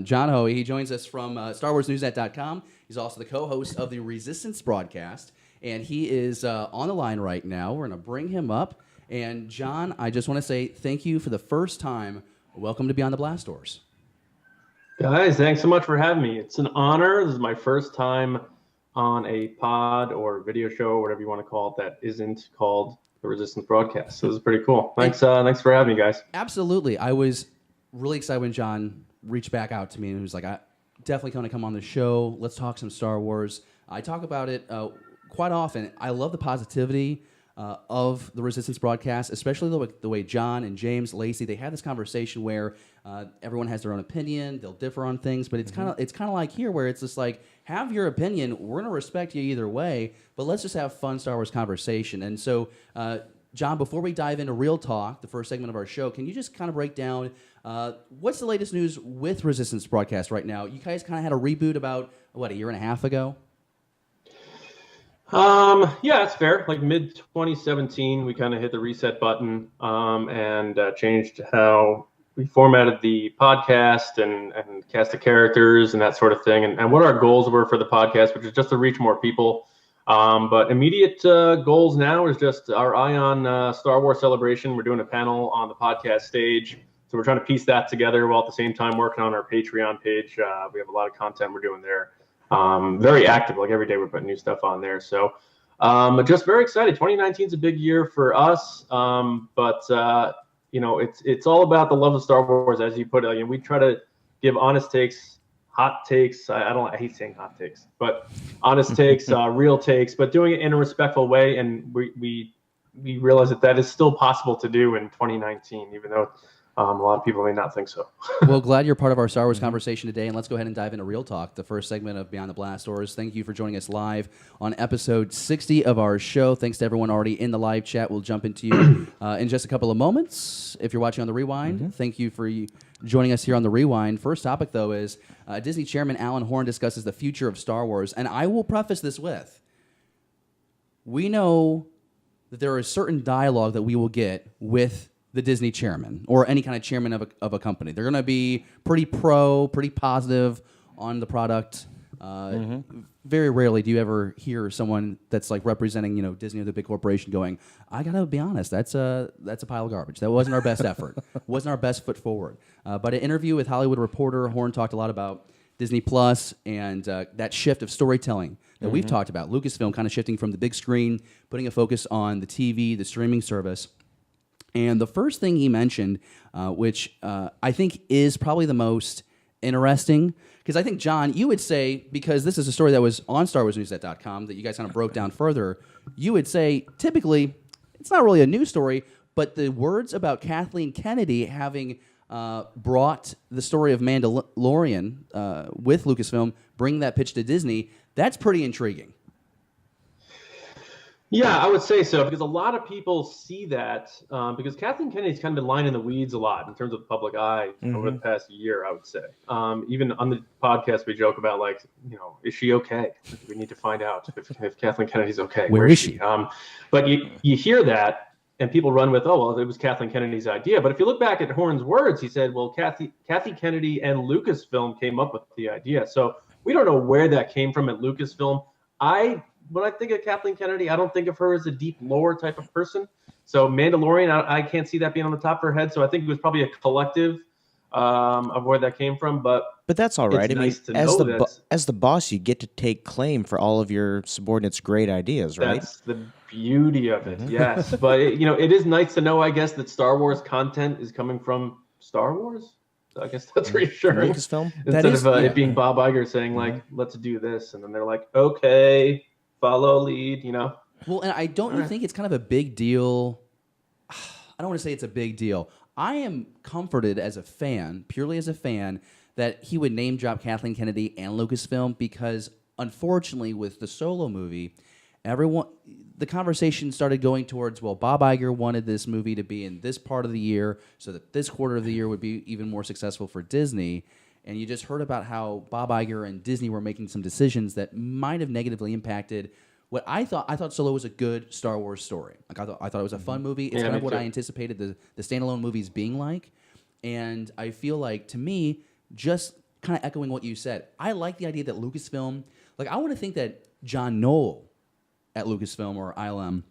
John Hoey. He joins us from StarWarsNewsNet.com. He's also the co-host of the Resistance broadcast, and he is on the line right now. We're going to bring him up. And John, I just want to say thank you for the first time. Welcome to Beyond the Blast Doors. Guys, thanks so much for having me. It's an honor. This is my first time on a pod or video show, whatever you want to call it, that isn't called the Resistance broadcast. So this is pretty cool. Thanks for having me, guys. Absolutely. I was really excited when John reached back out to me and he was like, I definitely going to come on the show. Let's talk some Star Wars. I talk about it quite often. I love the positivity of the Resistance broadcast, especially the way John and James Lacey, they had this conversation where everyone has their own opinion, they'll differ on things, but it's kind of like here where it's just like, have your opinion, we're going to respect you either way, but let's just have fun Star Wars conversation. And so, John, before we dive into Real Talk, the first segment of our show, can you just kind of break down what's the latest news with Resistance broadcast right now? You guys kind of had a reboot about, a year and a half ago? Yeah, that's fair. Like mid 2017, we kind of hit the reset button and changed how we formatted the podcast and cast the characters and that sort of thing, and what our goals were for the podcast, which is just to reach more people. But immediate goals now is just our eye on Star Wars Celebration. We're doing a panel on the podcast stage, so we're trying to piece that together while at the same time working on our Patreon page. We have a lot of content we're doing there. Very active, like every day we're putting new stuff on there. So just very excited. 2019 is a big year for us, but it's all about the love of Star Wars, as you put it. We try to give honest takes, hot takes. I hate saying hot takes, but honest takes, real takes, but doing it in a respectful way. And we realize that is still possible to do in 2019, even though a lot of people may not think so. Well, glad you're part of our Star Wars conversation today, and let's go ahead and dive into Real Talk, the first segment of Beyond the Blast Doors. Thank you for joining us live on episode 60 of our show. Thanks to everyone already in the live chat. We'll jump into you in just a couple of moments. If you're watching on the Rewind, thank you for joining us here on the Rewind. First topic, though, is Disney Chairman Alan Horn discusses the future of Star Wars, and I will preface this with, we know that there is certain dialogue that we will get with the Disney chairman or any kind of chairman of a company. They're going to be pretty pretty positive on the product. Very rarely do you ever hear someone that's like representing, Disney or the big corporation going, I got to be honest, that's a pile of garbage. That wasn't our best effort. Wasn't our best foot forward. But an interview with Hollywood Reporter, Horn talked a lot about Disney Plus and that shift of storytelling that we've talked about. Lucasfilm kind of shifting from the big screen, putting a focus on the TV, the streaming service. And the first thing he mentioned, which I think is probably the most interesting, because I think, John, you would say, because this is a story that was on StarWarsNewsNet.com that you guys kind of broke down further, you would say typically it's not really a news story, but the words about Kathleen Kennedy having brought the story of Mandalorian with Lucasfilm, bring that pitch to Disney, that's pretty intriguing. Yeah, I would say so, because a lot of people see that because Kathleen Kennedy's kind of been lying in the weeds a lot in terms of the public eye over the past year, I would say. Even on the podcast, we joke about, is she okay? We need to find out if Kathleen Kennedy's okay. Where is she? But you hear that, and people run with, it was Kathleen Kennedy's idea. But if you look back at Horn's words, he said, well, Kathy Kennedy and Lucasfilm came up with the idea. So we don't know where that came from at Lucasfilm. When I think of Kathleen Kennedy, I don't think of her as a deep lore type of person. So Mandalorian, I can't see that being on the top of her head. So I think it was probably a collective of where that came from. But that's all right. Nice as the boss, you get to take claim for all of your subordinates' great ideas, right? That's the beauty of it. Yes, but it is nice to know, I guess, that Star Wars content is coming from Star Wars. So I guess that's reassuring. Lucasfilm. Instead of it being Bob Iger saying let's do this, and then they're like, okay. Follow lead, Well, and I don't think it's kind of a big deal. I don't want to say it's a big deal. I am comforted as a fan, purely as a fan, that he would name drop Kathleen Kennedy and Lucasfilm because, unfortunately, with the Solo movie, the conversation started going towards, well, Bob Iger wanted this movie to be in this part of the year so that this quarter of the year would be even more successful for Disney. And you just heard about how Bob Iger and Disney were making some decisions that might have negatively impacted what I thought. I thought Solo was a good Star Wars story. Like I thought it was a fun movie. It's kind of what I anticipated the standalone movies being like. And I feel like, to me, just kind of echoing what you said. I like the idea that Lucasfilm, like I want to think that John Knoll at Lucasfilm or ILM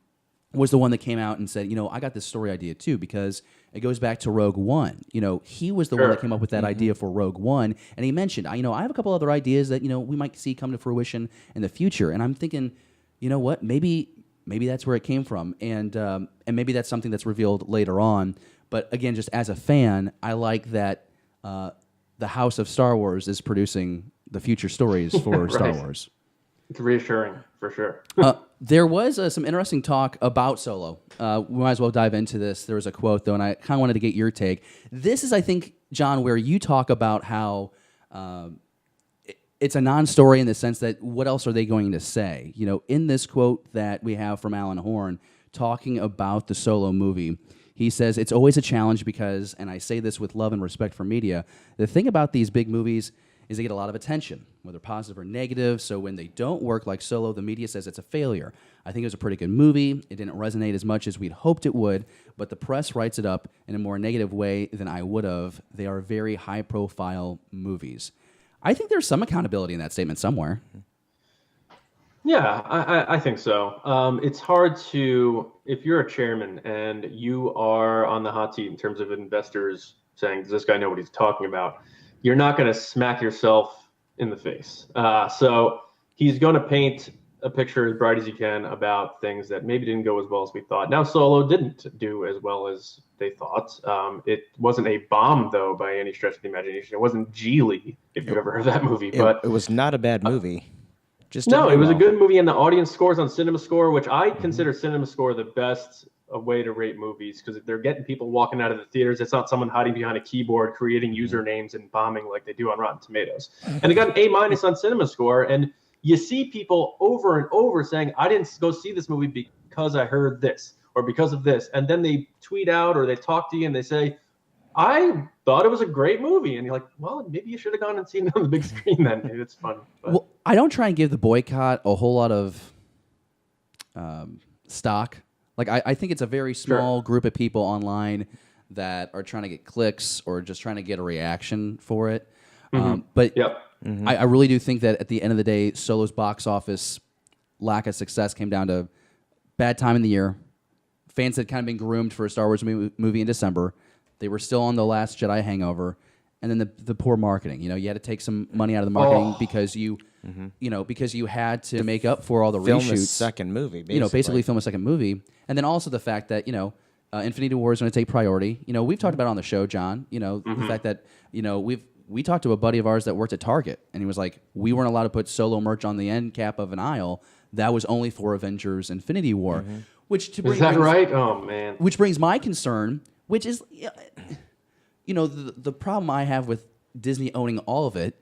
was the one that came out and said, I got this story idea too, because it goes back to Rogue One. He was the one that came up with that idea for Rogue One, and he mentioned, I have a couple other ideas that we might see come to fruition in the future. And I'm thinking, what? Maybe that's where it came from, and maybe that's something that's revealed later on. But again, just as a fan, I like that the House of Star Wars is producing the future stories for Star Wars. It's reassuring, for sure. There was some interesting talk about Solo. We might as well dive into this. There was a quote, though, and I kind of wanted to get your take. This is, I think, John, where you talk about how it's a non-story in the sense that what else are they going to say? In this quote that we have from Alan Horn talking about the Solo movie, he says, it's always a challenge because, and I say this with love and respect for media, the thing about these big movies is they get a lot of attention, whether positive or negative. So when they don't work like Solo, the media says it's a failure. I think it was a pretty good movie. It didn't resonate as much as we'd hoped it would, but the press writes it up in a more negative way than I would have. They are very high-profile movies. I think there's some accountability in that statement somewhere. Yeah, I think so. It's hard to, if you're a chairman and you are on the hot seat in terms of investors saying, does this guy know what he's talking about? You're not going to smack yourself in the face. So he's going to paint a picture as bright as he can about things that maybe didn't go as well as we thought. Now, Solo didn't do as well as they thought. It wasn't a bomb, though, by any stretch of the imagination. It wasn't Geely, if you've ever heard of that movie. But it was not a bad movie. No, it was a good movie, and the audience scores on CinemaScore, which I consider CinemaScore the best way to rate movies because they're getting people walking out of the theaters. It's not someone hiding behind a keyboard creating usernames and bombing like they do on Rotten Tomatoes. And it got an A- on CinemaScore, and you see people over and over saying, I didn't go see this movie because I heard this or because of this. And then they tweet out or they talk to you and they say, I thought it was a great movie. And you're like, well, maybe you should have gone and seen it on the big screen then. Maybe it's fun. But. Well, I don't try and give the boycott a whole lot of stock. Like, I think it's a very small group of people online that are trying to get clicks or just trying to get a reaction for it. But I really do think that at the end of the day, Solo's box office lack of success came down to bad time in the year. Fans had kind of been groomed for a Star Wars movie in December. They were still on the Last Jedi hangover. And then the poor marketing. You had to take some money out of the marketing because because you had to make up for all the film reshoots. A second movie, basically. Basically film a second movie. And then also the fact that, Infinity War is going to take priority. We've talked about it on the show, John, the fact that, we talked to a buddy of ours that worked at Target, and he was like, we weren't allowed to put Solo merch on the end cap of an aisle. That was only for Avengers Infinity War. Is that right? Oh, man. Which brings my concern, which is... the problem I have with Disney owning all of it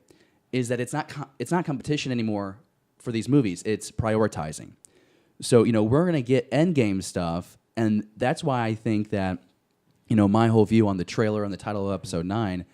is that it's not competition anymore for these movies. It's prioritizing. So, we're going to get Endgame stuff, and that's why I think that, my whole view on the trailer and the title of Episode 9,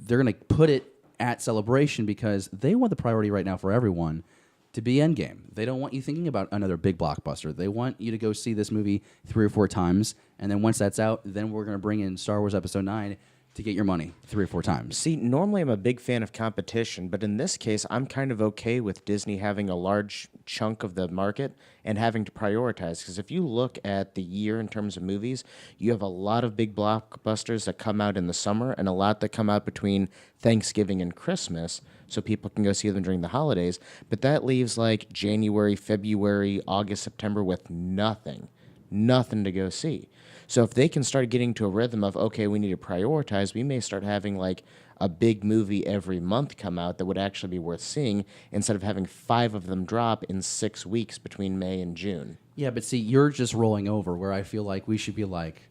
they're going to put it at Celebration because they want the priority right now for everyone to be Endgame. They don't want you thinking about another big blockbuster. They want you to go see this movie 3 or 4 times, and then once that's out, then we're going to bring in Star Wars Episode 9 to get your money 3 or 4 times. See, normally I'm a big fan of competition, but in this case, I'm kind of okay with Disney having a large chunk of the market and having to prioritize. Because if you look at the year in terms of movies, you have a lot of big blockbusters that come out in the summer and a lot that come out between Thanksgiving and Christmas, so people can go see them during the holidays. But that leaves like January, February, August, September with nothing to go see. So if they can start getting to a rhythm of, okay, we need to prioritize, we may start having like a big movie every month come out that would actually be worth seeing instead of having 5 of them drop in 6 weeks between May and June. Yeah, but see, you're just rolling over where I feel like we should be like,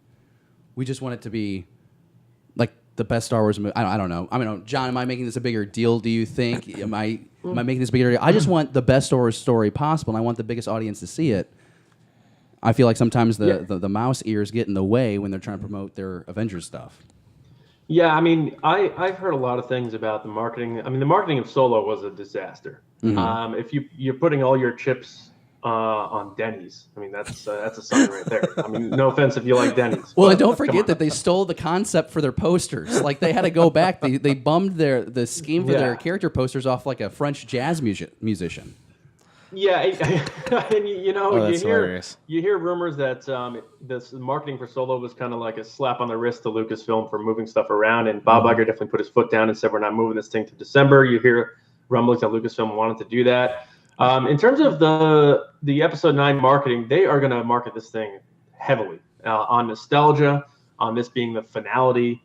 we just want it to be like the best Star Wars movie. I don't know. I mean, John, am I making this a bigger deal, do you think? Am I making this a bigger deal? I just want the best Star Wars story possible, and I want the biggest audience to see it. I feel like sometimes the mouse ears get in the way when they're trying to promote their Avengers stuff. Yeah, I mean, I've heard a lot of things about the marketing. I mean, the marketing of Solo was a disaster. If you're putting all your chips on Denny's. I mean, that's a sign right there. I mean, no offense if you like Denny's. Well, but and don't come forget on. that they stole the concept for their posters. Like they had to go back. They bummed the scheme for their Yeah. character posters off like a French jazz musician. Yeah, and you know, Oh, that's hilarious. you hear rumors that this marketing for Solo was kind of like a slap on the wrist to Lucasfilm for moving stuff around, and Bob Iger definitely put his foot down and said, "We're not moving this thing to December." You hear rumblings that Lucasfilm wanted to do that. In terms of the Episode 9 marketing, they are going to market this thing heavily on nostalgia, on this being the finality.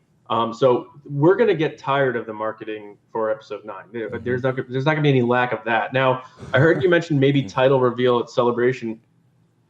So we're going to get tired of the marketing for Episode 9. There's not going to be any lack of that. Now, I heard you mention maybe title reveal at Celebration.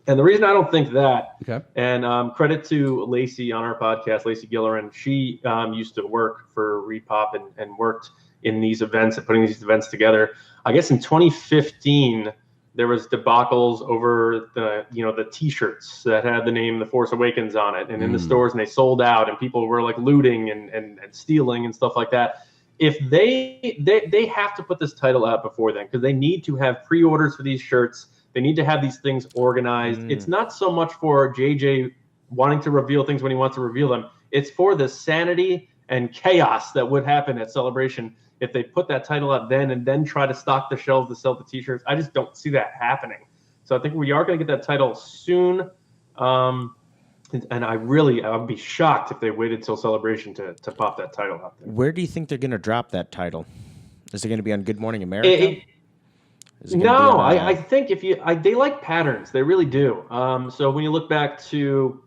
And the reason I don't think that, Okay. and credit to Lacey on our podcast, Lacey Gillerin, she used to work for Repop and worked in these events and putting these events together. I guess in 2015, there was debacles over the T-shirts that had the name The Force Awakens on it, and in the stores, and they sold out, and people were like looting and stealing and stuff like that. If they have to put this title out before then, because they need to have pre-orders for these shirts. They need to have these things organized. It's not so much for JJ wanting to reveal things when he wants to reveal them. It's for the sanity and chaos that would happen at Celebration if they put that title out then and then try to stock the shelves to sell the T-shirts. I just don't see that happening. So I think we are going to get that title soon. And I would be shocked if they waited till Celebration to pop that title out there. Where do you think they're going to drop that title? Is it going to be on Good Morning America? No, I think they like patterns. They really do. So when you look back to,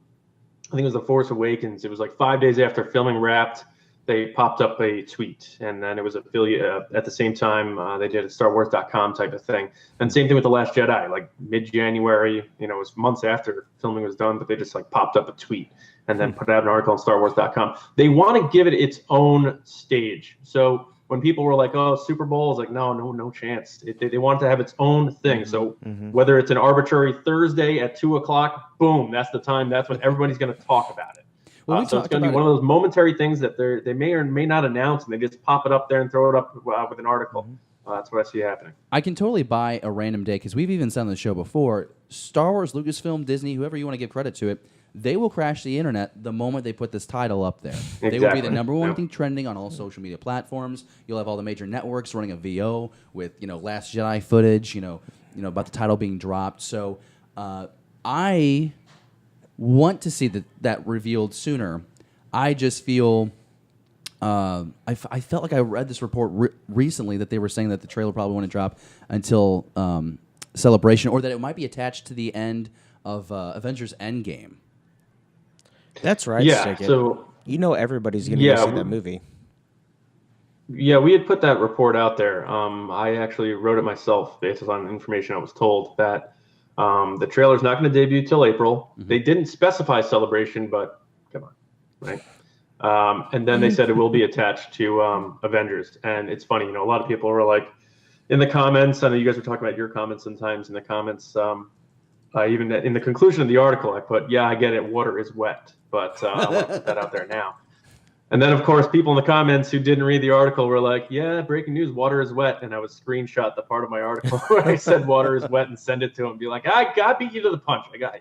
I think it was The Force Awakens, it was like 5 days after filming wrapped, they popped up a tweet, and then it was affiliate at the same time they did a StarWars.com type of thing. And same thing with The Last Jedi, like mid-January, it was months after filming was done, but they just like popped up a tweet and then put out an article on StarWars.com. They want to give it its own stage. So when people were like, "Oh, Super Bowl," is like, no chance. They want it to have its own thing. So whether it's an arbitrary Thursday at 2:00, boom, that's the time. That's when everybody's going to talk about it. Well, So it's going to be one of those momentary things that they may or may not announce, and they just pop it up there and throw it up with an article. That's what I see happening. I can totally buy a random day because we've even said on the show before, Star Wars, Lucasfilm, Disney, whoever you want to give credit to it, they will crash the internet the moment they put this title up there. They will be the number one thing trending on all social media platforms. You'll have all the major networks running a VO with Last Jedi footage, about the title being dropped. So I want to see that revealed sooner. I just feel I felt like I read this report recently that they were saying that the trailer probably wouldn't drop until Celebration, or that it might be attached to the end of Avengers Endgame. That's right. Yeah. Stick it. So everybody's going to go see that movie. Yeah, we had put that report out there. I actually wrote it myself based on information I was told that the trailer's not going to debut till April. They didn't specify Celebration, but come on, right? And then they said it will be attached to Avengers. And it's funny, a lot of people were like, in the comments, I know you guys were talking about your comments sometimes in the comments, even in the conclusion of the article, I put, yeah, I get it, water is wet, but I want to put that out there now. And then, of course, people in the comments who didn't read the article were like, yeah, breaking news, water is wet. And I would screenshot the part of my article where I said water is wet and send it to them and be like, I beat you to the punch. I got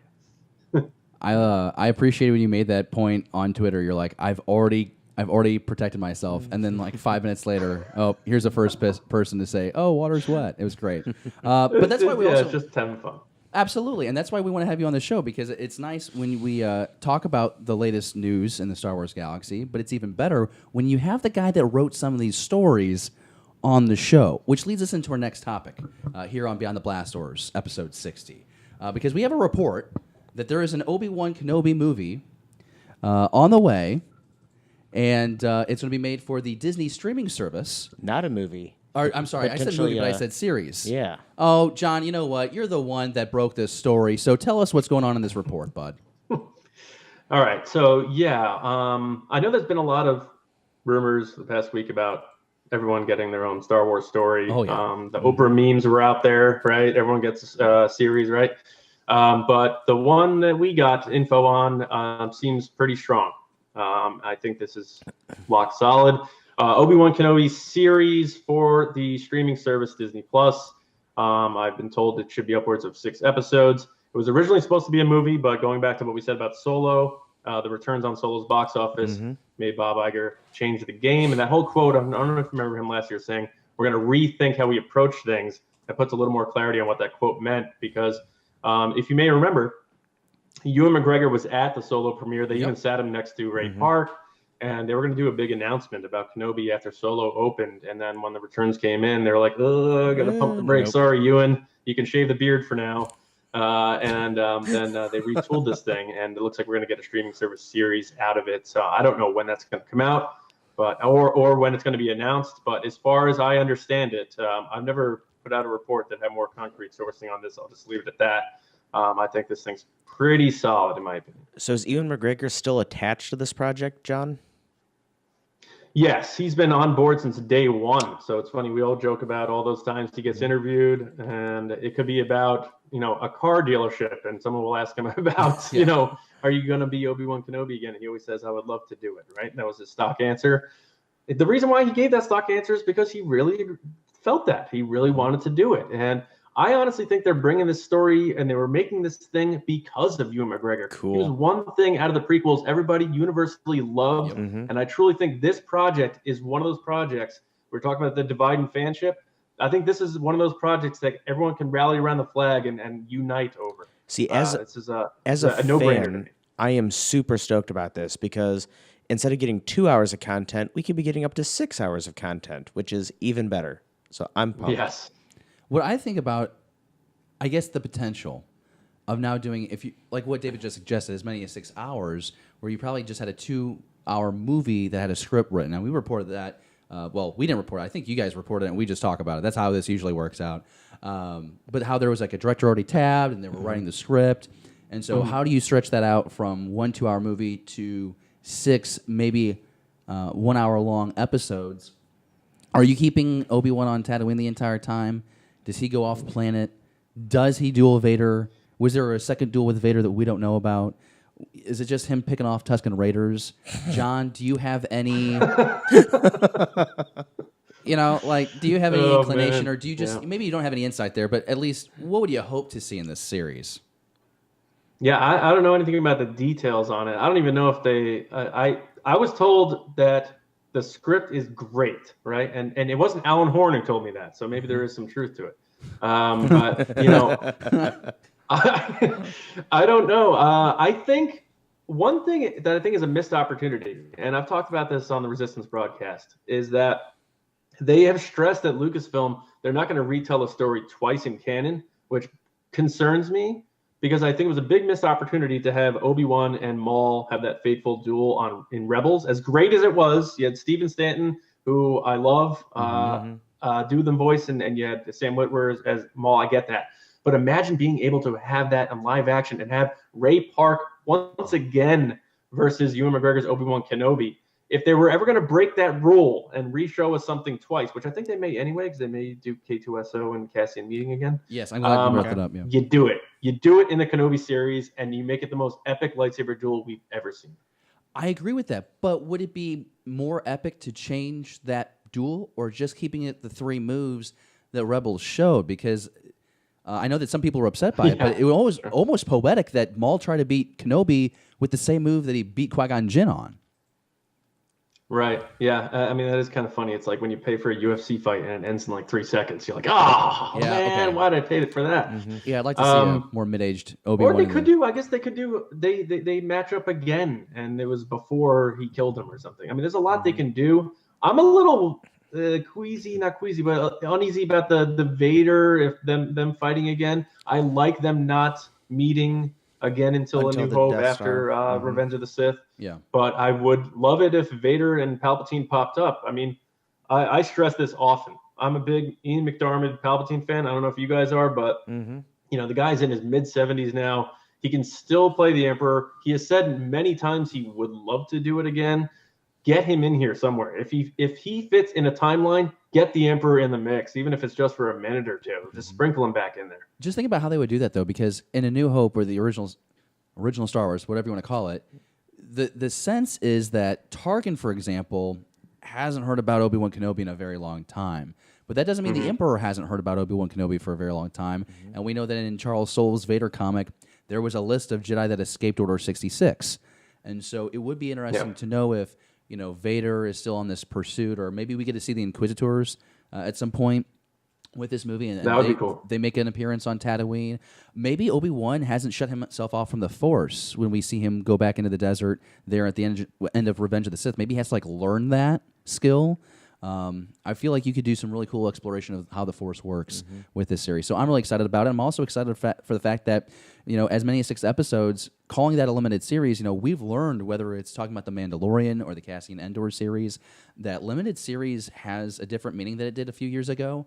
you. I appreciated when you made that point on Twitter. You're like, I've already protected myself, and then like 5 minutes later, oh, here's the first person to say, oh, water's wet. It was great. But that's why we also it's just having fun. Absolutely, and that's why we want to have you on the show, because it's nice when we talk about the latest news in the Star Wars galaxy, but it's even better when you have the guy that wrote some of these stories on the show, which leads us into our next topic here on Beyond the Blast Doors, episode 60. Because we have a report that there is an Obi-Wan Kenobi movie on the way, and it's going to be made for the Disney streaming service. Not a movie. Or, I'm sorry, I said movie, but I said series. Yeah. Oh, John, you know what? You're the one that broke this story, so tell us what's going on in this report, bud. All right, so yeah, I know there's been a lot of rumors the past week about everyone getting their own Star Wars story. Oh, yeah. The Oprah memes were out there, right? Everyone gets a series, right? But the one that we got info on seems pretty strong. I think this is lock solid. Obi-Wan Kenobi series for the streaming service Disney Plus. I've been told it should be upwards of 6 episodes. It was originally supposed to be a movie, but going back to what we said about Solo, the returns on Solo's box office made Bob Iger change the game. And that whole quote, I don't know if you remember him last year saying, we're going to rethink how we approach things. That puts a little more clarity on what that quote meant, because if you may remember, Ewan McGregor was at the Solo premiere. They even sat him next to Ray Park, and they were going to do a big announcement about Kenobi after Solo opened. And then when the returns came in, they were like, "Oh, got to pump the brakes. Sorry, Ewan, you can shave the beard for now." Then they retooled this thing, and it looks like we're going to get a streaming service series out of it. So I don't know when that's going to come out, but or when it's going to be announced. But as far as I understand it, I've never put out a report that had more concrete sourcing on this. I'll just leave it at that. I think this thing's pretty solid, in my opinion. So is Ewan McGregor still attached to this project, John? Yes, he's been on board since day one. So it's funny, we all joke about all those times he gets interviewed, and it could be about, a car dealership, and someone will ask him about, are you going to be Obi-Wan Kenobi again? And he always says, I would love to do it, right? And that was his stock answer. The reason why he gave that stock answer is because he really felt that. He really wanted to do it. And I honestly think they're bringing this story and they were making this thing because of Ewan McGregor. Cool. He was one thing out of the prequels everybody universally loved. And I truly think this project is one of those projects. We're talking about the divide and fanship. I think this is one of those projects that everyone can rally around the flag and unite over. See, as a no-brainer. fan, I am super stoked about this because instead of getting 2 hours of content, we could be getting up to 6 hours of content, which is even better. So I'm pumped. Yes. What I think about, I guess, the potential of now doing, if you like what David just suggested, as many as 6 hours, where you probably just had a 2-hour movie that had a script written. And we reported that. Well, we didn't report it. I think you guys reported it, and we just talk about it. That's how this usually works out. But how there was like a director already tabbed, and they were writing the script. And so how do you stretch that out from 1 2-hour movie to 6, maybe 1 hour long episodes? Are you keeping Obi-Wan on Tatooine the entire time? Does he go off planet? Does he duel Vader? Was there a second duel with Vader that we don't know about? Is it just him picking off Tusken Raiders? John, do you have any, do you have any inclination, man. or do you just, maybe you don't have any insight there, but at least what would you hope to see in this series? Yeah, I don't know anything about the details on it. I don't even know if they, I was told that the script is great, right? And it wasn't Alan Horn who told me that, so maybe there is some truth to it. But I don't know. I think one thing that I think is a missed opportunity, and I've talked about this on the Resistance broadcast, is that they have stressed at Lucasfilm they're not going to retell a story twice in canon, which concerns me because I think it was a big missed opportunity to have Obi-Wan and Maul have that fateful duel in Rebels. As great as it was, you had Stephen Stanton, who I love, do the voice, and you had Sam Witwer as Maul. I get that. But imagine being able to have that in live action and have Ray Park once again versus Ewan McGregor's Obi-Wan Kenobi. If they were ever going to break that rule and re-show us something twice, which I think they may anyway, because they may do K2SO and Cassian meeting again. Yes, I'm glad you brought that up. Yeah. You do it. You do it in the Kenobi series, and you make it the most epic lightsaber duel we've ever seen. I agree with that, but would it be more epic to change that duel or just keeping it the 3 moves that Rebels showed? Because I know that some people were upset by it, but it was almost poetic that Maul tried to beat Kenobi with the same move that he beat Qui-Gon Jinn on. Right. Yeah. I mean, that is kind of funny. It's like when you pay for a UFC fight and it ends in like 3 seconds. You're like, man, why did I pay for that? Yeah, I'd like to see a more mid-aged Obi-Wan. Or they could do, I guess they could do, they match up again, and it was before he killed him or something. I mean, there's a lot they can do. I'm a little uneasy about the Vader, if them fighting again. I like them not meeting again until A New Hope after Revenge of the Sith. Yeah. But I would love it if Vader and Palpatine popped up. I mean, I stress this often. I'm a big Ian McDiarmid Palpatine fan. I don't know if you guys are, but the guy's in his mid-70s now. He can still play the Emperor. He has said many times he would love to do it again. Get him in here somewhere. If he fits in a timeline, get the Emperor in the mix, even if it's just for a minute or two. Just sprinkle him back in there. Just think about how they would do that, though, because in A New Hope, or the original Star Wars, whatever you want to call it, the sense is that Tarkin, for example, hasn't heard about Obi-Wan Kenobi in a very long time. But that doesn't mean the Emperor hasn't heard about Obi-Wan Kenobi for a very long time. And we know that in Charles Soule's Vader comic, there was a list of Jedi that escaped Order 66. And so it would be interesting to know if, Vader is still on this pursuit, or maybe we get to see the Inquisitors at some point with this movie. And that would be cool. They make an appearance on Tatooine. Maybe Obi-Wan hasn't shut himself off from the Force when we see him go back into the desert there at the end of Revenge of the Sith. Maybe he has to learn that skill. I feel like you could do some really cool exploration of how the Force works with this series. So I'm really excited about it. I'm also excited for the fact that, as many as 6 episodes, calling that a limited series, we've learned, whether it's talking about The Mandalorian or the Cassian Andor series, that limited series has a different meaning than it did a few years ago.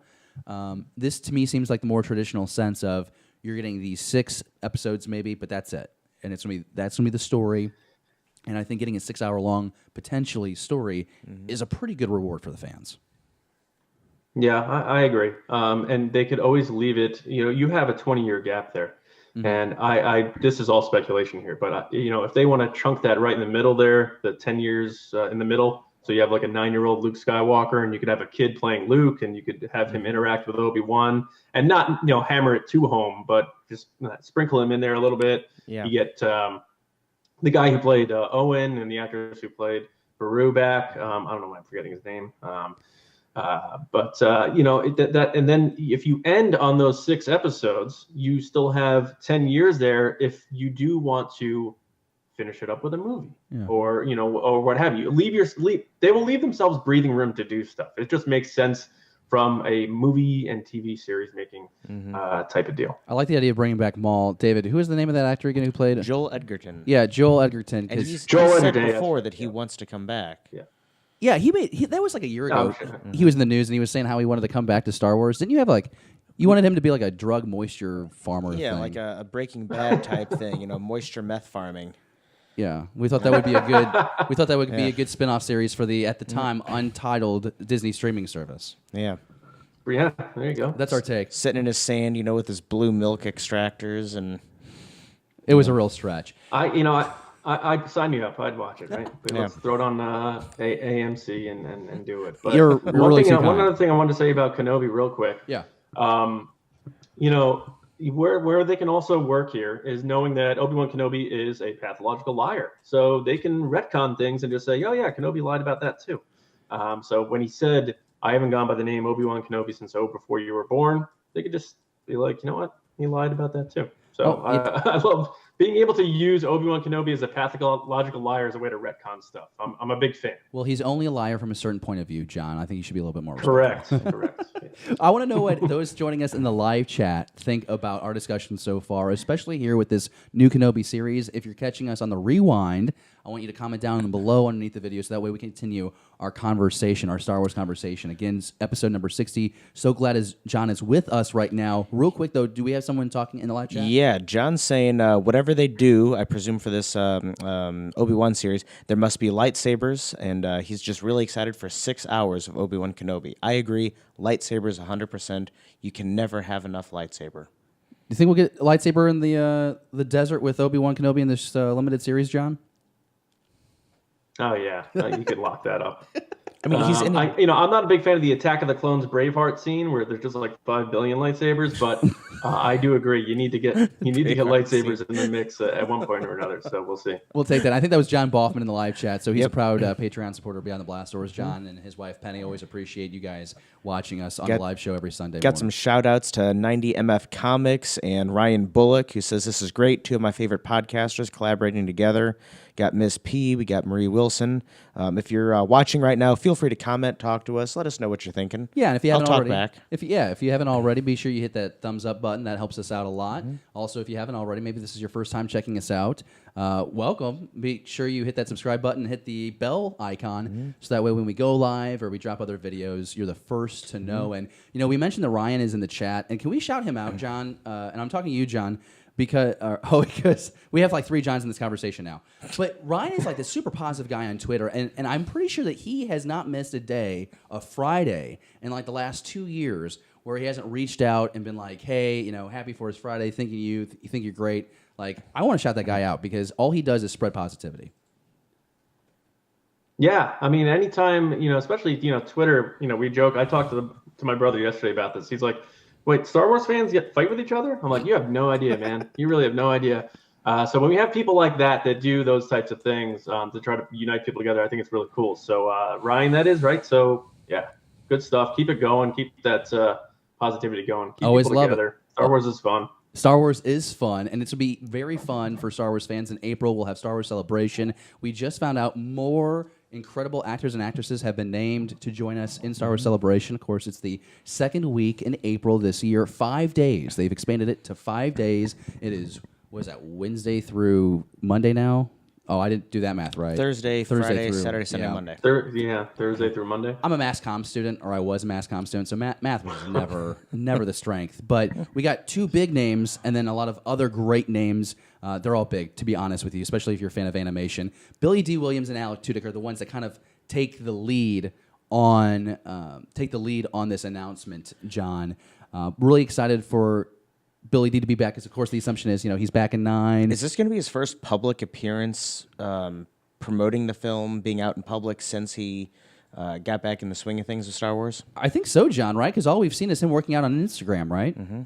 This, to me, seems like the more traditional sense of you're getting these 6 episodes maybe, but that's it. And that's going to be the story. And I think getting a 6-hour-long, potentially, story is a pretty good reward for the fans. Yeah, I agree. And they could always leave it. You have a 20-year gap there. And I this is all speculation here, but if they want to chunk that right in the middle there, the 10 years in the middle, so you have like a 9-year-old Luke Skywalker, and you could have a kid playing Luke, and you could have him interact with Obi-Wan, and not hammer it too home, but just sprinkle him in there a little bit. Yeah. You get the guy who played Owen and the actress who played Beru back. I don't know why I'm forgetting his name. And then if you end on those 6 episodes, you still have 10 years there if you do want to finish it up with a movie or what have you. They will leave themselves breathing room to do stuff. It just makes sense from a movie and TV series making type of deal. I like the idea of bringing back Maul. David, who is the name of that actor again who played? Joel Edgerton. Yeah, Joel Edgerton. And he's Joel said Edgerton, before that he wants to come back. Yeah, that was like a year ago. Oh, sure. He was in the news and he was saying how he wanted to come back to Star Wars. Didn't you have you wanted him to be like a drug moisture farmer Yeah, thing? like a Breaking Bad type thing, moisture meth farming. Yeah, we thought that would be be a good spin-off series for the, at the time, untitled Disney streaming service. Yeah. Yeah, there you go. That's our take. Sitting in his sand, with his blue milk extractors, and it was a real stretch. I'd sign you up. I'd watch it, right? But let's throw it on AMC and do it. But You're really too kind. One other thing I wanted to say about Kenobi real quick. Yeah. Where they can also work here is knowing that Obi-Wan Kenobi is a pathological liar. So they can retcon things and just say, oh, yeah, Kenobi lied about that too. So when he said, I haven't gone by the name Obi-Wan Kenobi since before you were born, they could just be like, you know what? He lied about that too. So I love being able to use Obi-Wan Kenobi as a pathological liar as a way to retcon stuff. I'm a big fan. Well, he's only a liar from a certain point of view, John. I think you should be a little bit more respectful. Correct. I want to know what those joining us in the live chat think about our discussion so far, especially here with this new Kenobi series. If you're catching us on the rewind, I want you to comment down below underneath the video so that way we can continue our conversation, our Star Wars conversation. Again, it's episode number 60. So glad John is with us right now. Real quick, though, do we have someone talking in the live chat? Yeah, John's saying whatever they do, I presume for this Obi-Wan series, there must be lightsabers, and he's just really excited for 6 hours of Obi-Wan Kenobi. I agree, lightsabers 100%. You can never have enough lightsaber. Do you think we'll get a lightsaber in the desert with Obi-Wan Kenobi in this limited series, John? Oh yeah, you could lock that up. I mean, he's in. I'm not a big fan of the Attack of the Clones Braveheart scene where there's just like 5 billion lightsabers, but I do agree you need to get lightsabers in the mix at one point or another. So we'll see. We'll take that. I think that was John Boffman in the live chat. So he's a proud Patreon supporter of Beyond the Blast Doors. John and his wife Penny always appreciate you guys watching us on the live show every Sunday. Got some shout outs to 90MF Comics and Ryan Bullock, who says this is great. 2 of my favorite podcasters collaborating together. Got Miss P. We got Marie Wilson. If you're watching right now, feel free to comment, talk to us, let us know what you're thinking. Yeah, and if you haven't I'll talk already, back. If you haven't already, be sure you hit that thumbs up button. That helps us out a lot. Also, if you haven't already, maybe this is your first time checking us out. Welcome. Be sure you hit that subscribe button, hit the bell icon, so that way when we go live or we drop other videos, you're the first to know. And we mentioned that Ryan is in the chat, and can we shout him out, John? And I'm talking to you, John. Because we have like 3 Johns in this conversation now. But Ryan is like this super positive guy on Twitter, and I'm pretty sure that he has not missed a Friday, in like the last 2 years where he hasn't reached out and been like, hey, happy for his Friday, thinking you think you're great. Like, I want to shout that guy out because all he does is spread positivity. Yeah, I mean, anytime, especially, Twitter, we joke. I talked to my brother yesterday about this. He's like, wait, Star Wars fans get fight with each other? I'm like, you have no idea, man. You really have no idea. So when we have people like that do those types of things to try to unite people together, I think it's really cool. So Ryan, that is right. So yeah, good stuff. Keep it going. Keep that positivity going. Keep Always people love together. Star Wars is fun. Star Wars is fun, and it's going to be very fun for Star Wars fans. In April, we'll have Star Wars Celebration. We just found out more incredible actors and actresses have been named to join us in Star Wars Celebration. Of course, it's the second week in April this year. 5 days. They've expanded it to 5 days. It is, what is that, Wednesday through Monday now? Oh, I didn't do that math right. Thursday, Friday, Saturday, Sunday, Monday. Thursday through Monday. I'm a mass comm student, or I was a mass comm student, so math was never the strength. But we got 2 big names and then a lot of other great names. They're all big, to be honest with you, especially if you're a fan of animation. Billy D. Williams and Alec Tudyk are the ones that kind of take the lead on this announcement, John. Really excited for Billy D to be back, because of course the assumption is, he's back in 9. Is this going to be his first public appearance promoting the film, being out in public since he got back in the swing of things with Star Wars? I think so, John, right? Because all we've seen is him working out on Instagram, right? Mm-hmm.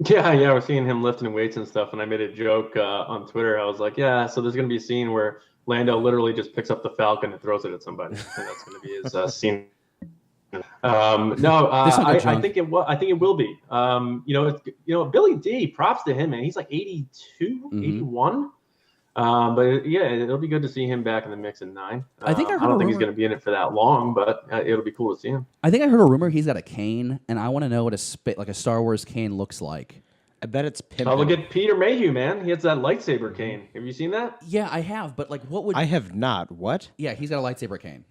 Yeah, we're seeing him lifting weights and stuff. And I made a joke on Twitter. I was like, yeah, so there's going to be a scene where Lando literally just picks up the Falcon and throws it at somebody. And that's going to be his scene. I think it will. I think it will be. Billy D. Props to him, man. He's like 82, 81. But yeah, it'll be good to see him back in the mix in 9. I don't think he's going to be in it for that long, but it'll be cool to see him. I think I heard a rumor he's got a cane, and I want to know what a Star Wars cane looks like. I bet it's pimping. Oh, look at Peter Mayhew, man. He has that lightsaber cane. Have you seen that? Yeah, I have. But what would I have not? What? Yeah, he's got a lightsaber cane.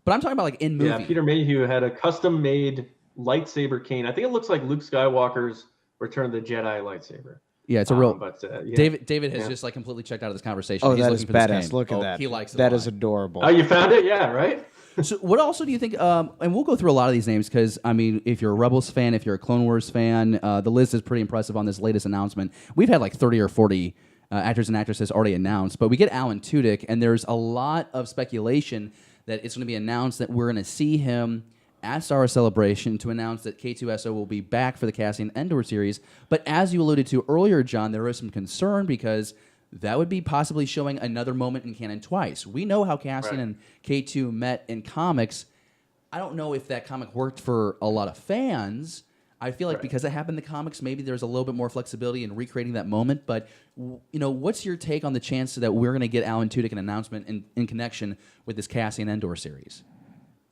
But I'm talking about in movie. Yeah, Peter Mayhew had a custom-made lightsaber cane. I think it looks like Luke Skywalker's Return of the Jedi lightsaber. Yeah, it's a real. Yeah. David has just completely checked out of this conversation. Oh, He's that looking is for this badass. cane. Look at that. He likes it. That is adorable. Oh, you found it? Yeah, right. So, what also do you think? And we'll go through a lot of these names because if you're a Rebels fan, if you're a Clone Wars fan, the list is pretty impressive on this latest announcement. We've had 30 or 40 actors and actresses already announced, but we get Alan Tudyk, and there's a lot of speculation that it's going to be announced that we're going to see him at Star Wars Celebration to announce that K2SO will be back for the Cassian Andor series. But as you alluded to earlier, John, there is some concern because that would be possibly showing another moment in canon twice. We know how Cassian and K2 met in comics. I don't know if that comic worked for a lot of fans. I feel like because it happened in the comics, maybe there's a little bit more flexibility in recreating that moment. But what's your take on the chance that we're going to get Alan Tudyk an announcement in connection with this Cassian Andor series?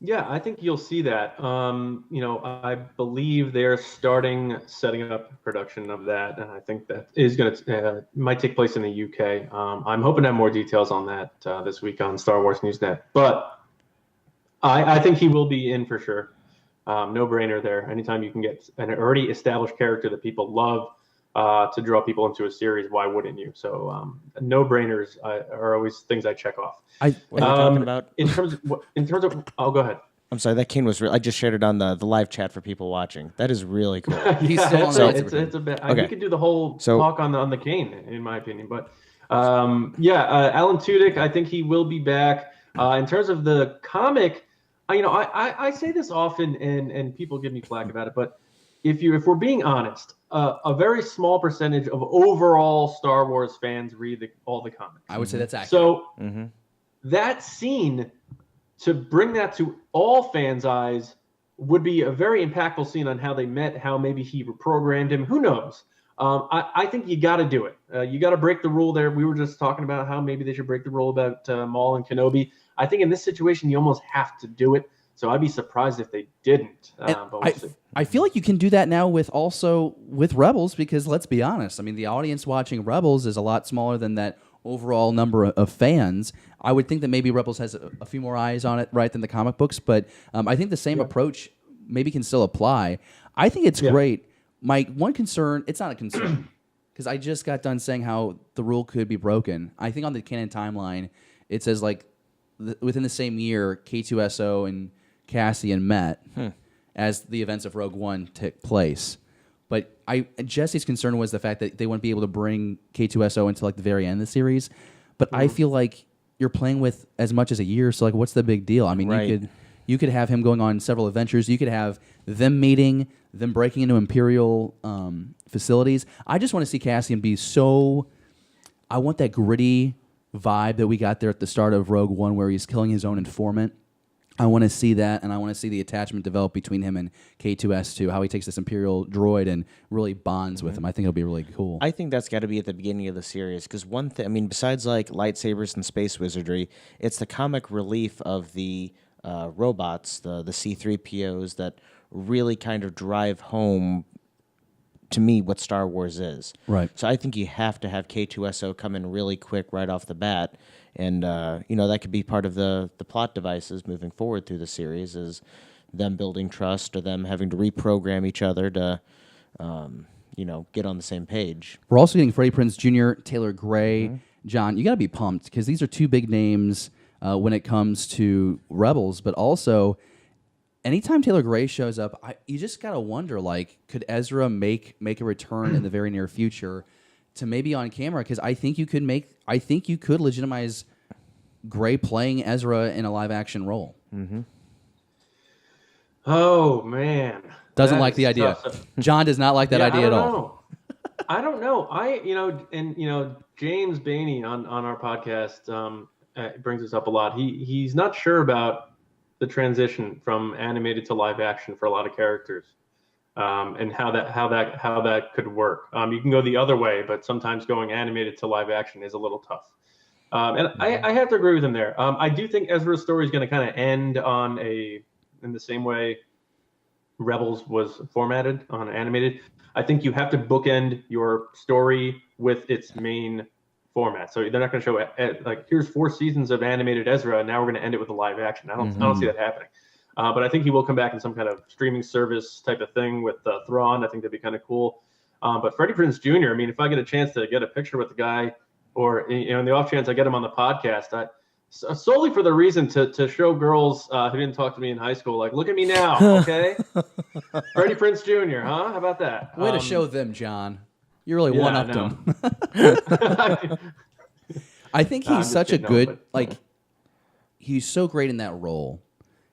Yeah, I think you'll see that. I believe they're setting up production of that, and I think that is going to might take place in the UK. I'm hoping to have more details on that this week on Star Wars Newsnet. But I think he will be in for sure. No brainer there. Anytime you can get an already established character that people love to draw people into a series, why wouldn't you? So no brainers are always things I check off. What are you talking about? In terms of, oh, go ahead. I'm sorry, that cane was real. I just shared it on the live chat for people watching. That is really cool. He's still on it's a bit. Okay. We could do the whole talk on the cane, in my opinion. But Alan Tudyk, I think he will be back. In terms of the comic, I say this often, and people give me flack about it, but if we're being honest, a very small percentage of overall Star Wars fans read all the comics. I would say that's accurate. So that scene, to bring that to all fans' eyes, would be a very impactful scene on how they met, how maybe he reprogrammed him. Who knows? I think you got to do it. You got to break the rule there. We were just talking about how maybe they should break the rule about Maul and Kenobi. I think in this situation, you almost have to do it. So I'd be surprised if they didn't. But we'll see. I feel like you can do that now with Rebels, because let's be honest. I mean, the audience watching Rebels is a lot smaller than that overall number of fans. I would think that maybe Rebels has a few more eyes on it, right, than the comic books. But I think the same approach maybe can still apply. I think it's great. My one concern, it's not a concern, because I just got done saying how the rule could be broken. I think on the canon timeline, it says within the same year, K2SO and Cassian met as the events of Rogue One took place. But Jesse's concern was the fact that they wouldn't be able to bring K2SO until the very end of the series. But I feel like you're playing with as much as a year. So like, what's the big deal? I mean, Right. you could have him going on several adventures. You could have them meeting, them breaking into Imperial facilities. I just want to see Cassian be so. I want that gritty vibe that we got there at the start of Rogue One, where he's killing his own informant. I want to see that, and I want to see the attachment develop between him and K2S2, how he takes this Imperial droid and really bonds with him. I think it'll be really cool. I think that's got to be at the beginning of the series because one thing, I mean, besides like lightsabers and space wizardry, it's the comic relief of the robots, the C-3POs that really kind of drive home to me what Star Wars is. Right. So I think you have to have K2SO come in really quick right off the bat. And, that could be part of the plot devices moving forward through the series is them building trust or them having to reprogram each other to, get on the same page. We're also getting Freddie Prinze Jr., Taylor Gray. John, you got to be pumped because these are two big names when it comes to Rebels, but also anytime Taylor Gray shows up, you just got to wonder, like, could Ezra make a return in the very near future to maybe on camera? Because I think you could legitimize Gray playing Ezra in a live action role. Mm-hmm. Oh man, Doesn't that like is the idea. tough. John does not like that idea at all. I don't know. James Baney on our podcast brings this up a lot. He's not sure about the transition from animated to live action for a lot of characters, and how that could work. You can go the other way, but sometimes going animated to live action is a little tough. I have to agree with him there. I do think Ezra's story is going to kind of end in the same way Rebels was formatted on animated. I think you have to bookend your story with its main format. So they're not going to show like, here's 4 seasons of animated Ezra, and now we're going to end it with a live action. I don't see that happening. But I think he will come back in some kind of streaming service type of thing with Thrawn. I think that'd be kind of cool. But Freddie Prinze Jr., I mean, if I get a chance to get a picture with the guy, or in the off chance I get him on the podcast, solely for the reason to show girls who didn't talk to me in high school, like, look at me now, okay? Freddie Prinze Jr., huh? How about that? Way to show them, John. You really one-upped him. I think he's such a good, he's so great in that role.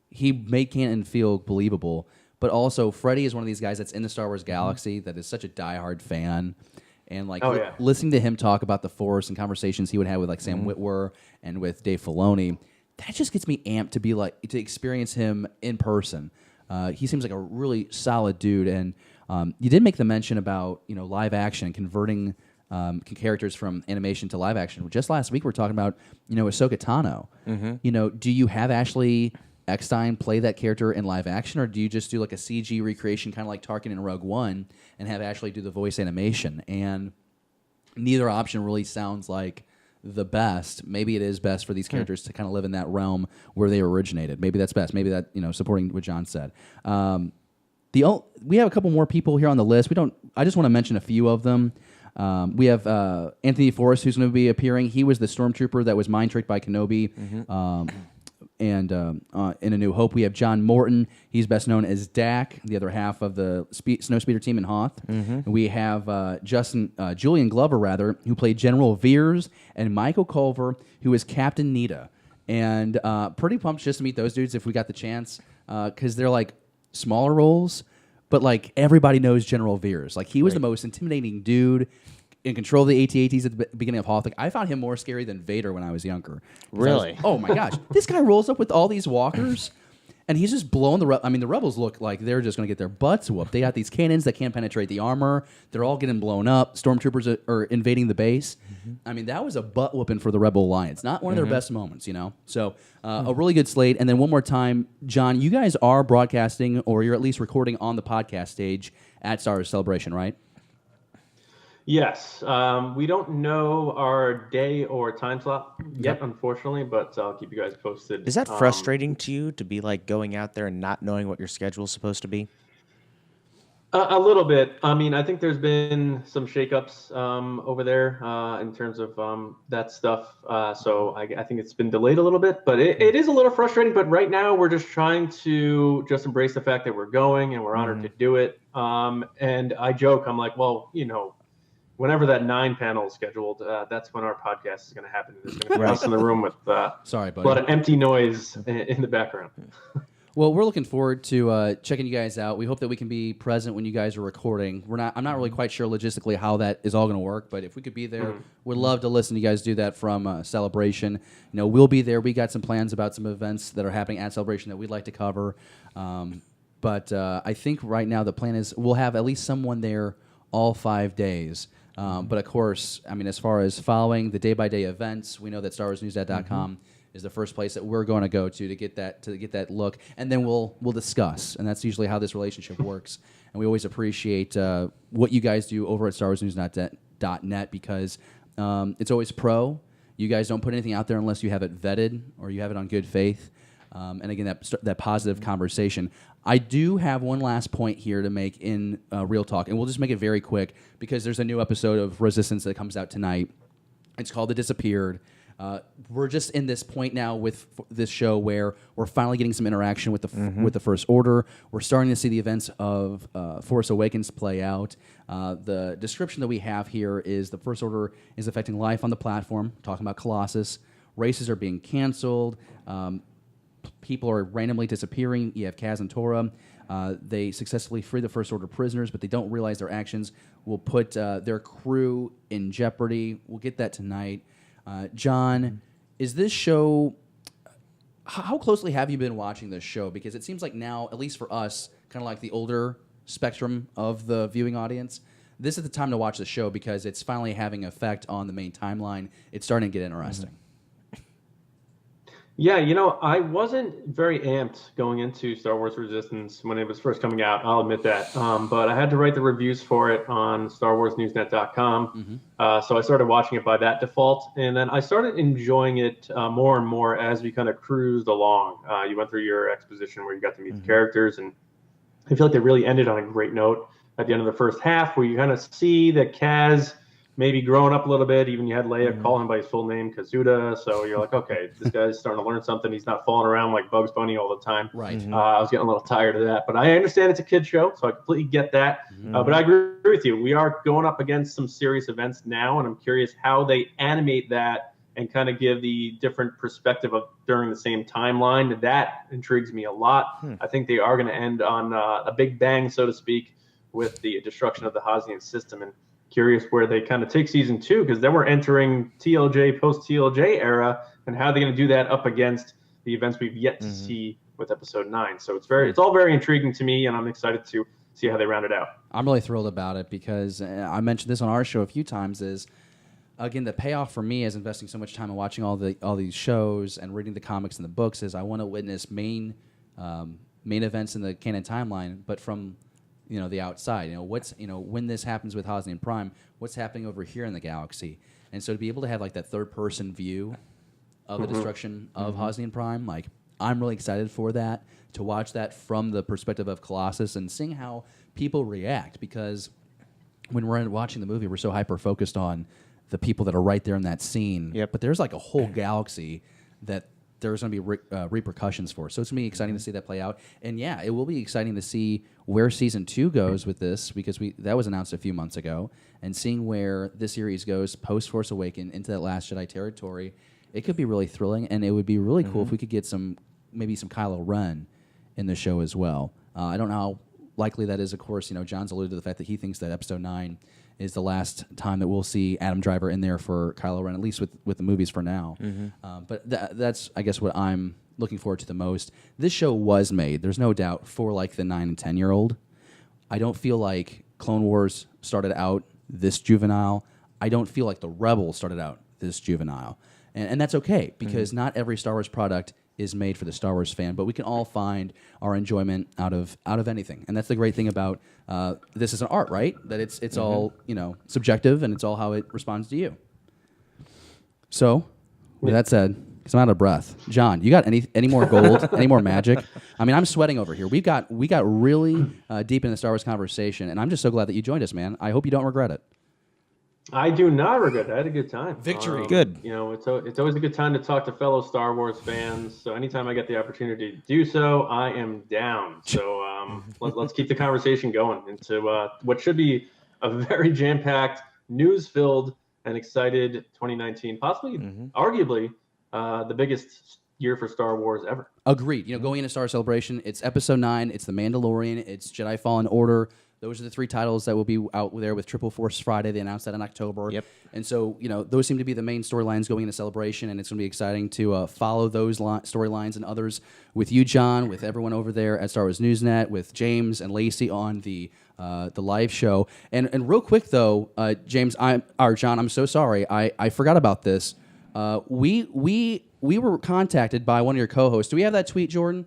He made Canon feel believable, but also Freddie is one of these guys that's in the Star Wars galaxy that is such a diehard fan. And listening to him talk about the Force and conversations he would have with like Sam Witwer and with Dave Filoni, that just gets me amped to experience him in person. He seems like a really solid dude. And you did make the mention about live action, converting characters from animation to live action. Just last week we were talking about Ahsoka Tano. Do you have Ashley Eckstein play that character in live action, or do you just do like a CG recreation, kind of like Tarkin in Rogue One, and have Ashley do the voice animation? And neither option really sounds like the best. Maybe it is best for these characters to kind of live in that realm where they originated. Maybe that's best. Maybe that supporting what John said. We have a couple more people here on the list. I just want to mention a few of them. We have Anthony Forrest, who's going to be appearing. He was the stormtrooper that was mind tricked by Kenobi. And in A New Hope, we have John Morton. He's best known as Dak, the other half of the Snowspeeder team in Hoth. We have Julian Glover, who played General Veers, and Michael Culver, who is Captain Nita. And pretty pumped just to meet those dudes if we got the chance, because they're like smaller roles, but like everybody knows General Veers. Like he was the most intimidating dude in control of the AT-ATs at the beginning of Hoth. Like, I found him more scary than Vader when I was younger. Really? Oh my gosh. This guy rolls up with all these walkers, and he's just blowing the Rebels look like they're just going to get their butts whooped. They got these cannons that can't penetrate the armor. They're all getting blown up. Stormtroopers are invading the base. I mean, that was a butt whooping for the Rebel Alliance. Not one of their best moments, So a really good slate. And then one more time, John, you guys are broadcasting, or you're at least recording on the podcast stage at Star Wars Celebration, right? Yes. We don't know our day or time slot yet, unfortunately, but I'll keep you guys posted. Is that frustrating to you to be like going out there and not knowing what your schedule is supposed to be? A little bit. I mean, I think there's been some shakeups over there in terms of that stuff. So I think it's been delayed a little bit, but it is a little frustrating. But right now, we're just trying to just embrace the fact that we're going and we're honored to do it. And I joke, I'm like, well, whenever that 9 panel is scheduled, that's when our podcast is going to happen. There's going to be us in the room with Sorry, buddy. a lot of empty noise in the background. Well, we're looking forward to checking you guys out. We hope that we can be present when you guys are recording. I'm not really quite sure logistically how that is all going to work, but if we could be there, we'd love to listen to you guys do that from Celebration. We'll be there. We got some plans about some events that are happening at Celebration that we'd like to cover. But I think right now the plan is we'll have at least someone there all 5 days. But of course, I mean, as far as following the day-by-day events, we know that StarWarsNewsNet.com is the first place that we're going to go to get that look, and then we'll discuss, and that's usually how this relationship works. And we always appreciate what you guys do over at StarWarsNewsNet.net because it's always pro. You guys don't put anything out there unless you have it vetted or you have it on good faith. And again, that positive conversation. I do have one last point here to make in Real Talk, and we'll just make it very quick because there's a new episode of Resistance that comes out tonight. It's called The Disappeared. We're just in this point now with this show where we're finally getting some interaction with the First Order. We're starting to see the events of Force Awakens play out. The description that we have here is the First Order is affecting life on the platform, talking about Colossus. Races are being canceled. People are randomly disappearing. You have Kaz and Torah. They successfully free the First Order prisoners, but they don't realize their actions will put their crew in jeopardy. We'll get that tonight. John, is this show, how closely have you been watching this show? Because it seems like now, at least for us, kind of like the older spectrum of the viewing audience, this is the time to watch the show because it's finally having an effect on the main timeline. It's starting to get interesting. Yeah, I wasn't very amped going into Star Wars Resistance when it was first coming out. I'll admit that. But I had to write the reviews for it on StarWarsNewsNet.com. So I started watching it by that default. And then I started enjoying it more and more as we kind of cruised along. You went through your exposition where you got to meet the characters. And I feel like they really ended on a great note at the end of the first half where you kind of see that Kaz maybe growing up a little bit. Even you had Leia call him by his full name, Kazuda. So you're like, okay, this guy's starting to learn something. He's not falling around like Bugs Bunny all the time. Right. I was getting a little tired of that, but I understand it's a kid's show, so I completely get that. But I agree with you. We are going up against some serious events now, and I'm curious how they animate that and kind of give the different perspective of during the same timeline. That intrigues me a lot. I think they are going to end on a big bang, so to speak, with the destruction of the Hosnian system. And curious where they kind of take season 2, because then we're entering TLJ, post-TLJ era, and how they're going to do that up against the events we've yet to see with episode 9. So it's all very intriguing to me, and I'm excited to see how they round it out. I'm really thrilled about it because I mentioned this on our show a few times is, again, the payoff for me is investing so much time in watching all these shows and reading the comics and the books is I want to witness main events in the canon timeline, but from the outside, when this happens with Hosnian Prime, what's happening over here in the galaxy? And so to be able to have like that third-person view of the destruction of Hosnian Prime, like I'm really excited for that, to watch that from the perspective of Colossus and seeing how people react, because when we're watching the movie, we're so hyper-focused on the people that are right there in that scene. Yep. But there's like a whole galaxy that there's going to be repercussions for. So it's going to be exciting to see that play out. And yeah, it will be exciting to see where season 2 goes with this, because that was announced a few months ago, and seeing where this series goes post Force Awakens into that Last Jedi territory, it could be really thrilling, and it would be really cool if we could get maybe some Kylo Ren in the show as well. I don't know how likely that is. Of course, John's alluded to the fact that he thinks that episode 9 is the last time that we'll see Adam Driver in there for Kylo Ren, at least with the movies for now. But that's, I guess, what I'm looking forward to the most. This show was made, there's no doubt, for like the 9 and 10-year-old. I don't feel like Clone Wars started out this juvenile. I don't feel like the Rebels started out this juvenile. And that's okay, because not every Star Wars product is made for the Star Wars fan, but we can all find our enjoyment out of anything. And that's the great thing about this is an art, right? That it's all subjective, and it's all how it responds to you. So, with that said, because I'm out of breath, John, you got any more gold, any more magic? I mean, I'm sweating over here. We got really deep in the Star Wars conversation, and I'm just so glad that you joined us, man. I hope you don't regret it. I do not regret it. I had a good time. Victory. Good. It's always a good time to talk to fellow Star Wars fans. So anytime I get the opportunity to do so, I am down. So let's keep the conversation going into what should be a very jam-packed news-filled and excited 2019, possibly, arguably, the biggest year for Star Wars ever. Agreed. Going into Star Wars Celebration, it's Episode 9, it's The Mandalorian, it's Jedi Fallen Order. Those are the 3 titles that will be out there with Triple Force Friday. They announced that in October. Yep. And so, those seem to be the main storylines going into Celebration, and it's going to be exciting to follow those storylines and others with you, John, with everyone over there at Star Wars Newsnet, with James and Lacey on the live show. And real quick, though, James, John, I'm so sorry. I forgot about this. We were contacted by one of your co-hosts. Do we have that tweet, Jordan?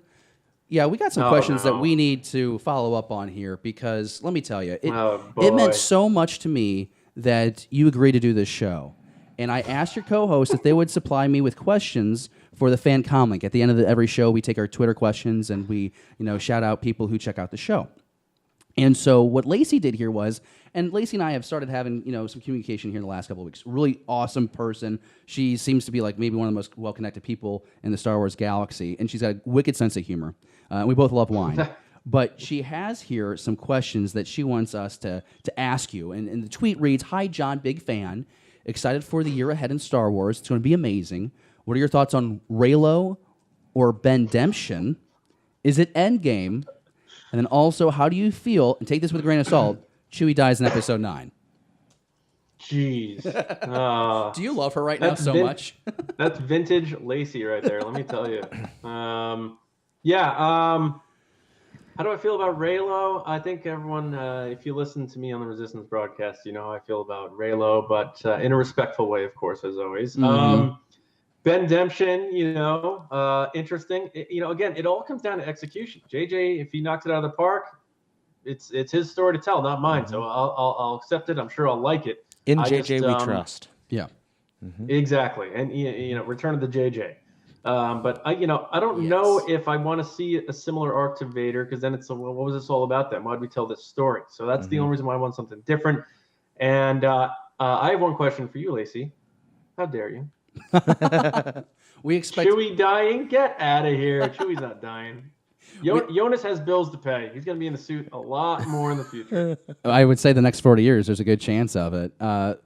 Yeah, we got some questions that we need to follow up on here because let me tell you, it meant so much to me that you agreed to do this show. And I asked your co-host if they would supply me with questions for the fan comic. At the end of every show, we take our Twitter questions and we, shout out people who check out the show. And so what Lacey did here was, and Lacey and I have started having, some communication here in the last couple of weeks. Really awesome person. She seems to be like maybe one of the most well-connected people in the Star Wars galaxy, and she's got a wicked sense of humor. We both love wine. But she has here some questions that she wants us to ask you. And the tweet reads, "Hi, John, big fan. Excited for the year ahead in Star Wars. It's going to be amazing. What are your thoughts on Reylo or Bendemption? Is it Endgame? And then also, how do you feel, and take this with a grain of salt, Chewie dies in Episode 9. Jeez. Do you love her right now so much? That's vintage Lacey right there, let me tell you. How do I feel about Reylo? I think everyone, if you listen to me on the Resistance broadcast, you know how I feel about Reylo, but in a respectful way, of course, as always. Bendemption, interesting. Again, it all comes down to execution. JJ, if he knocks it out of the park, it's his story to tell, not mine. So I'll accept it. I'm sure I'll like it. In JJ, we trust. Yeah, exactly. And Return of the JJ. But I don't know if I want to see a similar arc to Vader, because then it's what was this all about then? Why'd we tell this story? So that's the only reason why I want something different. And I have one question for you, Lacey. How dare you? We expect Chewie dying? Get out of here. Chewie's not dying. Jonas has bills to pay. He's going to be in the suit a lot more in the future. I would say the next 40 years, there's a good chance of it. I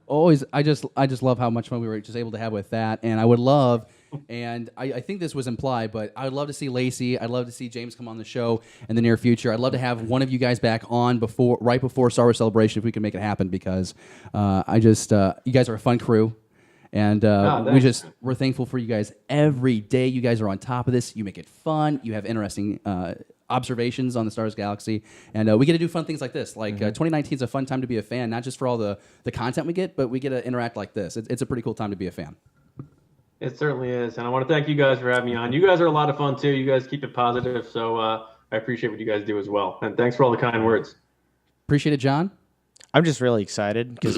just love how much fun we were just able to have with that, and I would love. And I think this was implied, but I would love to see Lacey. I'd love to see James come on the show in the near future. I'd love to have one of you guys back on right before Star Wars Celebration if we can make it happen, because you guys are a fun crew. And we're thankful for you guys every day. You guys are on top of this. You make it fun. You have interesting observations on the Star Wars galaxy. And we get to do fun things like this. Like 2019 is a fun time to be a fan, not just for all the content we get, but we get to interact like this. It's a pretty cool time to be a fan. It certainly is. And I want to thank you guys for having me on. You guys are a lot of fun, too. You guys keep it positive. So I appreciate what you guys do as well. And thanks for all the kind words. Appreciate it, John. I'm just really excited because,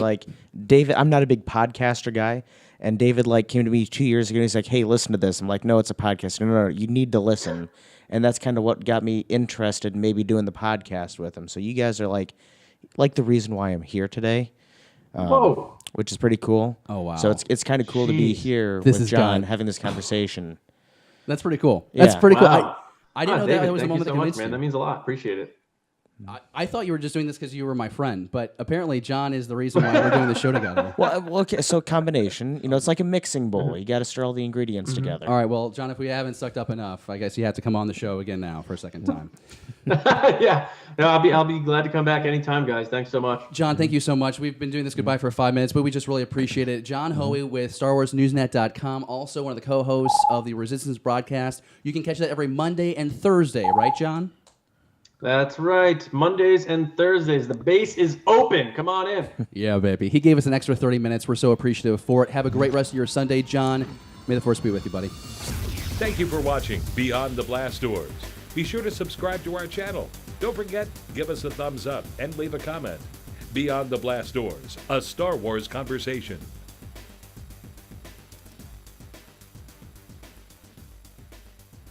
David, I'm not a big podcaster guy, and David, came to me 2 years ago, and he's like, hey, listen to this. I'm like, no, it's a podcast. No, you need to listen. And that's kind of what got me interested in maybe doing the podcast with him. So you guys are, like the reason why I'm here today, which is pretty cool. Oh, wow. So it's kind of cool to be here with John having this conversation. That's pretty cool. Yeah. That's pretty Wow. cool. I didn't know David, that was a moment that thank you so much, convinced man. you. That means a lot. Appreciate it. I thought you were just doing this because you were my friend, but apparently John is the reason why we're doing the show together. Well, okay, so combination. It's like a mixing bowl. You got to stir all the ingredients together. All right, well, John, if we haven't sucked up enough, I guess you have to come on the show again now for a second time. Yeah, no, I'll be glad to come back anytime, guys. Thanks so much. John, thank you so much. We've been doing this goodbye for 5 minutes, but we just really appreciate it. John Hoey with StarWarsNewsNet.com, also one of the co-hosts of the Resistance broadcast. You can catch that every Monday and Thursday, right, John? That's right. Mondays and Thursdays. The base is open. Come on in. Yeah, baby. He gave us an extra 30 minutes. We're so appreciative for it. Have a great rest of your Sunday, John. May the Force be with you, buddy. Thank you for watching Beyond the Blast Doors. Be sure to subscribe to our channel. Don't forget, give us a thumbs up and leave a comment. Beyond the Blast Doors, a Star Wars conversation.